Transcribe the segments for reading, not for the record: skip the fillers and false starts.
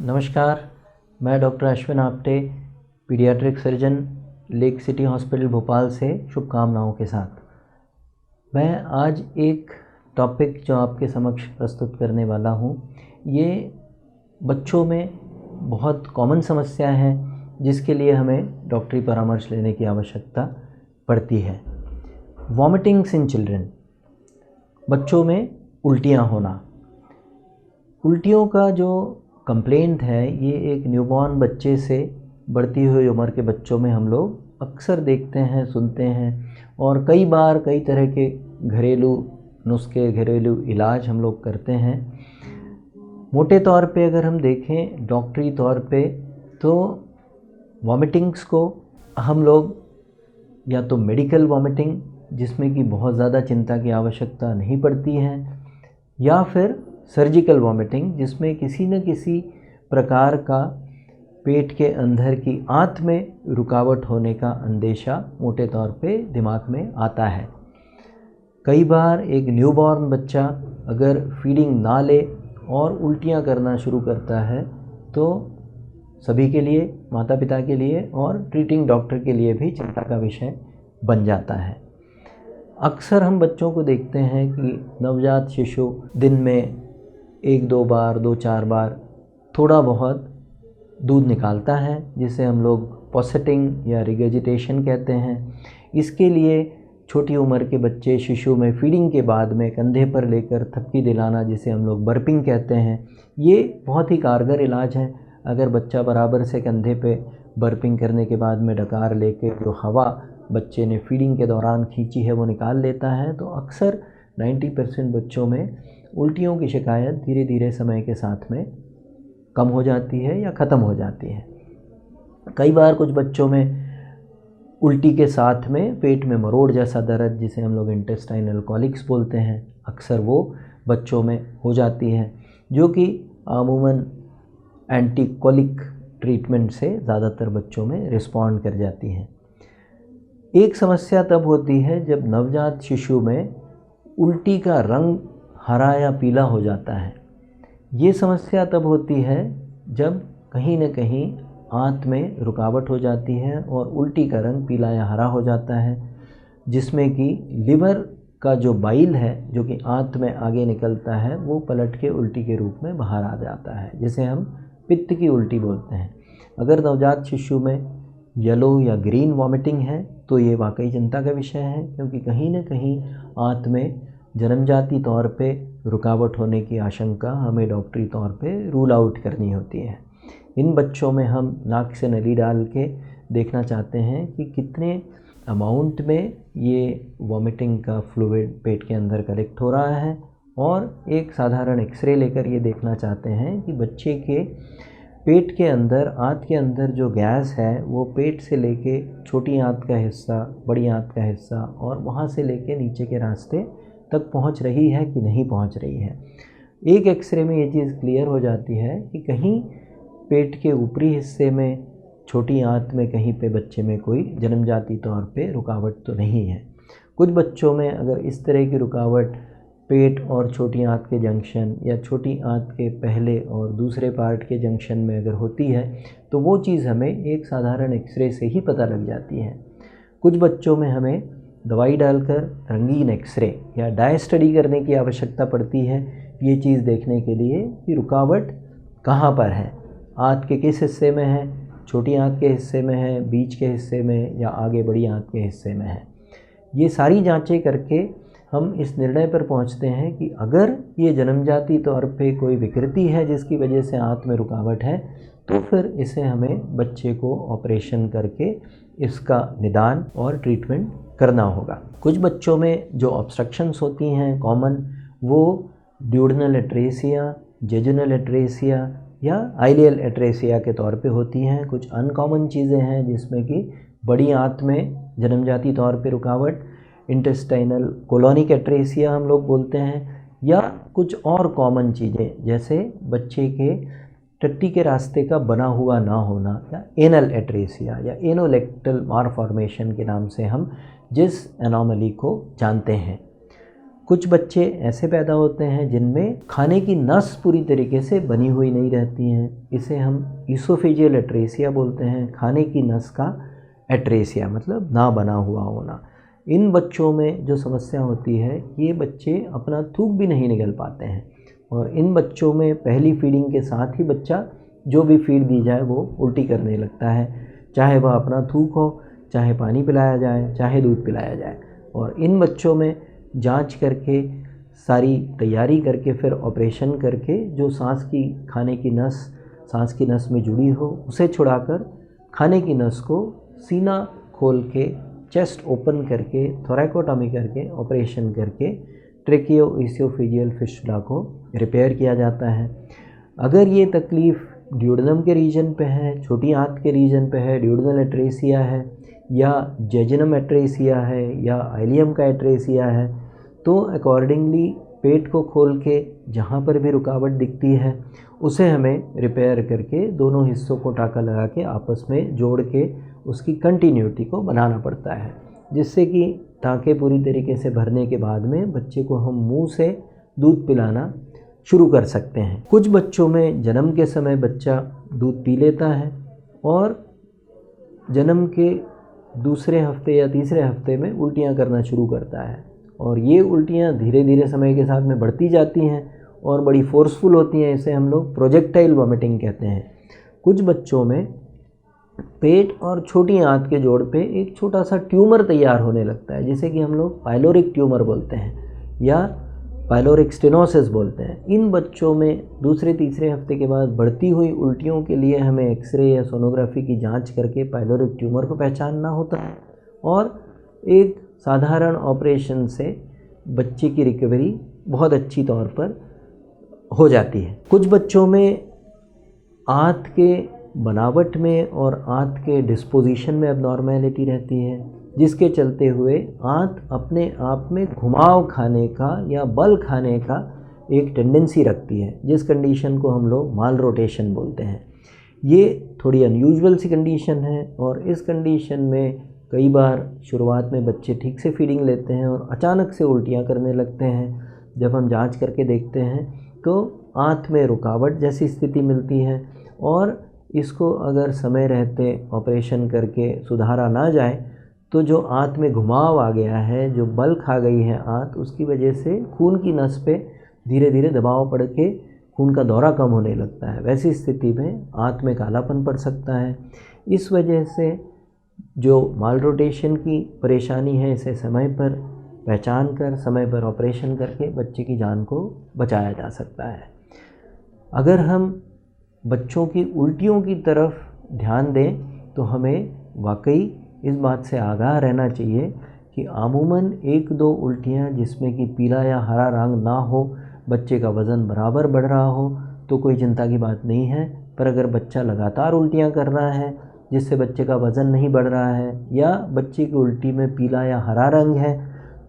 नमस्कार, मैं doctor Ashwin Apte, paediatric surgeon, lake city hospital Bhopal से शुभकामनाओं के साथ। मैं आज एक टॉपिक जो आपके समक्ष प्रस्तुत करने वाला हूँ, ये बच्चों में बहुत कॉमन समस्या है जिसके लिए हमें डॉक्टरी परामर्श लेने की आवश्यकता पड़ती है। वॉमिटिंग्स इन चिल्ड्रन, बच्चों में उल्टियाँ होना। उल्टियों का जो कंप्लेंट है ये एक न्यूबॉर्न बच्चे से बढ़ती हुई उम्र के बच्चों में हम लोग अक्सर देखते हैं, सुनते हैं और कई बार कई तरह के घरेलू नुस्खे, घरेलू इलाज हम लोग करते हैं। मोटे तौर पे अगर हम देखें डॉक्टरी तौर पे तो वॉमिटिंग्स को हम लोग या तो मेडिकल वॉमिटिंग जिसमें कि बहुत ज़्यादा चिंता की आवश्यकता नहीं पड़ती है, या फिर सर्जिकल वॉमिटिंग जिसमें किसी न किसी प्रकार का पेट के अंदर की आंत में रुकावट होने का अंदेशा मोटे तौर पे दिमाग में आता है। कई बार एक न्यूबॉर्न बच्चा अगर फीडिंग ना ले और उल्टियाँ करना शुरू करता है तो सभी के लिए, माता पिता के लिए और ट्रीटिंग डॉक्टर के लिए भी चिंता का विषय बन जाता है। अक्सर हम बच्चों को देखते हैं कि नवजात शिशु दिन में 1-2 बार, 2-4 बार थोड़ा बहुत दूध निकालता है जिसे हम लोग पॉसेटिंग या रिगर्जिटेशन कहते हैं। इसके लिए छोटी उम्र के बच्चे शिशु में फीडिंग के बाद में कंधे पर लेकर थपकी दिलाना जिसे हम लोग बर्पिंग कहते हैं, ये बहुत ही कारगर इलाज है। अगर बच्चा बराबर से कंधे पे बर्पिंग करने के बाद में डकार लेके जो हवा बच्चे ने फीडिंग के दौरान खींची है वो निकाल लेता है तो अक्सर 90% बच्चों में उल्टियों की शिकायत धीरे धीरे समय के साथ में कम हो जाती है या ख़त्म हो जाती है। कई बार कुछ बच्चों में उल्टी के साथ में पेट में मरोड़ जैसा दर्द जिसे हम लोग इंटेस्टाइनल कॉलिक्स बोलते हैं, अक्सर वो बच्चों में हो जाती है जो कि अमूमन एंटीकोलिक ट्रीटमेंट से ज़्यादातर बच्चों में रिस्पॉन्ड कर जाती है। एक समस्या तब होती है जब नवजात शिशु में उल्टी का रंग हरा या पीला हो जाता है। ये समस्या तब होती है जब कहीं न कहीं आंत में रुकावट हो जाती है और उल्टी का रंग पीला या हरा हो जाता है, जिसमें कि लिवर का जो बाइल है जो कि आंत में आगे निकलता है वो पलट के उल्टी के रूप में बाहर आ जाता है, जिसे हम पित्त की उल्टी बोलते हैं। अगर नवजात शिशु में येलो या ग्रीन वॉमिटिंग है तो ये वाकई चिंता का विषय है, क्योंकि कहीं न कहीं आंत में जन्मजाती तौर पे रुकावट होने की आशंका हमें डॉक्टरी तौर पे रूल आउट करनी होती है। इन बच्चों में हम नाक से नली डाल के देखना चाहते हैं कि कितने अमाउंट में ये वॉमिटिंग का फ्लूइड पेट के अंदर कलेक्ट हो रहा है, और एक साधारण एक्सरे लेकर ये देखना चाहते हैं कि बच्चे के पेट के अंदर, आंत के अंदर जो गैस है वो पेट से लेके छोटी आंत का हिस्सा, बड़ी आंत का हिस्सा और वहाँ से लेके नीचे के रास्ते तक पहुँच रही है कि नहीं पहुँच रही है। एक एक्सरे में ये चीज़ क्लियर हो जाती है कि कहीं पेट के ऊपरी हिस्से में, छोटी आंत में कहीं पे बच्चे में कोई जन्मजाती तौर पे रुकावट तो नहीं है। कुछ बच्चों में अगर इस तरह की रुकावट पेट और छोटी आंत के जंक्शन या छोटी आंत के पहले और दूसरे पार्ट के जंक्शन में अगर होती है तो वो चीज़ हमें एक साधारण एक्सरे से ही पता लग जाती है। कुछ बच्चों में हमें दवाई डालकर रंगीन एक्सरे या डाई स्टडी करने की आवश्यकता पड़ती है, ये चीज़ देखने के लिए कि रुकावट कहाँ पर है, आंत के किस हिस्से में है, छोटी आंत के हिस्से में है, बीच के हिस्से में या आगे बड़ी आंत के हिस्से में है। ये सारी जांचें करके हम इस निर्णय पर पहुंचते हैं कि अगर ये जन्मजाती तौर पे कोई विकृति है जिसकी वजह से आंत में रुकावट है तो फिर इसे हमें बच्चे को ऑपरेशन करके इसका निदान और ट्रीटमेंट करना होगा। कुछ बच्चों में जो ऑब्स्ट्रक्शंस होती हैं कॉमन, वो ड्यूडेनल एट्रेसिया, जेजुनल एट्रेसिया या आइलियल एट्रेसिया के तौर पे होती हैं। कुछ अनकॉमन चीज़ें हैं जिसमें कि बड़ी आंत में जन्मजाती तौर पे रुकावट, इंटेस्टाइनल कोलोनिक एट्रेसिया हम लोग बोलते हैं, या कुछ और कॉमन चीज़ें जैसे बच्चे के टट्टी के रास्ते का बना हुआ ना होना या एनल एट्रेसिया या एनोलेक्टल मालफॉर्मेशन के नाम से हम जिस एनोमली को जानते हैं। कुछ बच्चे ऐसे पैदा होते हैं जिनमें खाने की नस पूरी तरीके से बनी हुई नहीं रहती हैं, इसे हम ईसोफेजियल एट्रेसिया बोलते हैं। खाने की नस का एट्रेसिया मतलब ना बना हुआ होना। इन बच्चों में जो समस्या होती है, ये बच्चे अपना थूक भी नहीं निगल पाते हैं और इन बच्चों में पहली फीडिंग के साथ ही बच्चा जो भी फीड दी जाए वो उल्टी करने लगता है, चाहे वह अपना थूक हो, चाहे पानी पिलाया जाए, चाहे दूध पिलाया जाए। और इन बच्चों में जांच करके, सारी तैयारी करके, फिर ऑपरेशन करके जो सांस की नस में जुड़ी हो उसे छुड़ाकर खाने की नस को सीना खोल के, चेस्ट ओपन करके, थोरैकोटॉमी करके, ऑपरेशन करके ट्रेकियो-ईसोफेजियल फिस्टुला को रिपेयर किया जाता है। अगर ये तकलीफ़ ड्यूडेनम के रीजन पे है, छोटी आंत के रीजन पे है, ड्यूडेनल एट्रेसिया है या जेजुनम एट्रेसिया है या आइलियम का एट्रेसिया है, तो अकॉर्डिंगली पेट को खोल के जहाँ पर भी रुकावट दिखती है उसे हमें रिपेयर करके दोनों हिस्सों को टाँका लगा के आपस में जोड़ के उसकी कंटिन्यूटी को बनाना पड़ता है, जिससे कि टाँके पूरी तरीके से भरने के बाद में बच्चे को हम मुंह से दूध पिलाना शुरू कर सकते हैं। कुछ बच्चों में जन्म के समय बच्चा दूध पी लेता है और जन्म के दूसरे हफ्ते या तीसरे हफ्ते में उल्टियाँ करना शुरू करता है और ये उल्टियाँ धीरे धीरे समय के साथ में बढ़ती जाती हैं और बड़ी फोर्सफुल होती हैं। इसे हम लोग प्रोजेक्टाइल वॉमिटिंग कहते हैं। कुछ बच्चों में पेट और छोटी आंत के जोड़ पे एक छोटा सा ट्यूमर तैयार होने लगता है, जिसे कि हम लोग पाइलोरिक ट्यूमर बोलते हैं या पाइलोरिक स्टेनोसिस बोलते हैं। इन बच्चों में दूसरे तीसरे हफ्ते के बाद बढ़ती हुई उल्टियों के लिए हमें एक्सरे या सोनोग्राफी की जांच करके पाइलोरिक ट्यूमर को पहचानना होता है और एक साधारण ऑपरेशन से बच्चे की रिकवरी बहुत अच्छी तौर पर हो जाती है। कुछ बच्चों में आंत के बनावट में और आंत के डिस्पोजिशन में एबनॉर्मेलिटी रहती है, जिसके चलते हुए आंत अपने आप में घुमाव खाने का या बल खाने का एक टेंडेंसी रखती है, जिस कंडीशन को हम लोग माल रोटेशन बोलते हैं। ये थोड़ी अनयूजुअल सी कंडीशन है और इस कंडीशन में कई बार शुरुआत में बच्चे ठीक से फीडिंग लेते हैं और अचानक से उल्टियाँ करने लगते हैं। जब हम जांच करके देखते हैं तो आंत में रुकावट जैसी स्थिति मिलती है और इसको अगर समय रहते ऑपरेशन करके सुधारा ना जाए तो जो आंत में घुमाव आ गया है, जो बल खा गई है आंत, उसकी वजह से खून की नस पे धीरे धीरे दबाव पड़ के खून का दौरा कम होने लगता है। वैसी स्थिति में आंत में कालापन पड़ सकता है। इस वजह से जो माल रोटेशन की परेशानी है, इसे समय पर पहचान कर समय पर ऑपरेशन करके बच्चे की जान को बचाया जा सकता है। अगर हम बच्चों की उल्टियों की तरफ ध्यान दें तो हमें वाकई इस बात से आगाह रहना चाहिए कि अमूमन 1-2 उल्टियाँ जिसमें कि पीला या हरा रंग ना हो, बच्चे का वज़न बराबर बढ़ रहा हो तो कोई चिंता की बात नहीं है। पर अगर बच्चा लगातार उल्टियाँ कर रहा है जिससे बच्चे का वज़न नहीं बढ़ रहा है या बच्चे की उल्टी में पीला या हरा रंग है,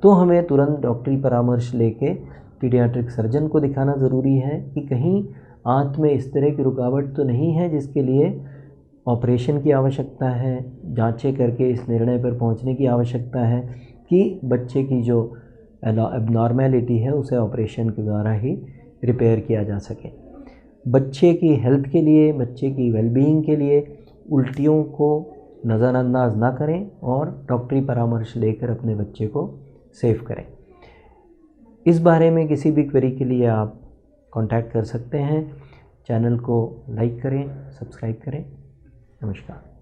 तो हमें तुरंत डॉक्टरी परामर्श लेके पीडियाट्रिक सर्जन को दिखाना ज़रूरी है कि कहीं आंत में इस तरह की रुकावट तो नहीं है जिसके लिए ऑपरेशन की आवश्यकता है। जांचें करके इस निर्णय पर पहुंचने की आवश्यकता है कि बच्चे की जो एबनॉर्मेलिटी है उसे ऑपरेशन के द्वारा ही रिपेयर किया जा सके। बच्चे की हेल्थ के लिए, बच्चे की वेलबीइंग के लिए उल्टियों को नज़रअंदाज ना करें और डॉक्टरी परामर्श लेकर अपने बच्चे को सेव करें। इस बारे में किसी भी क्वेरी के लिए आप कांटेक्ट कर सकते हैं। चैनल को लाइक करें, सब्सक्राइब करें। नमस्कार।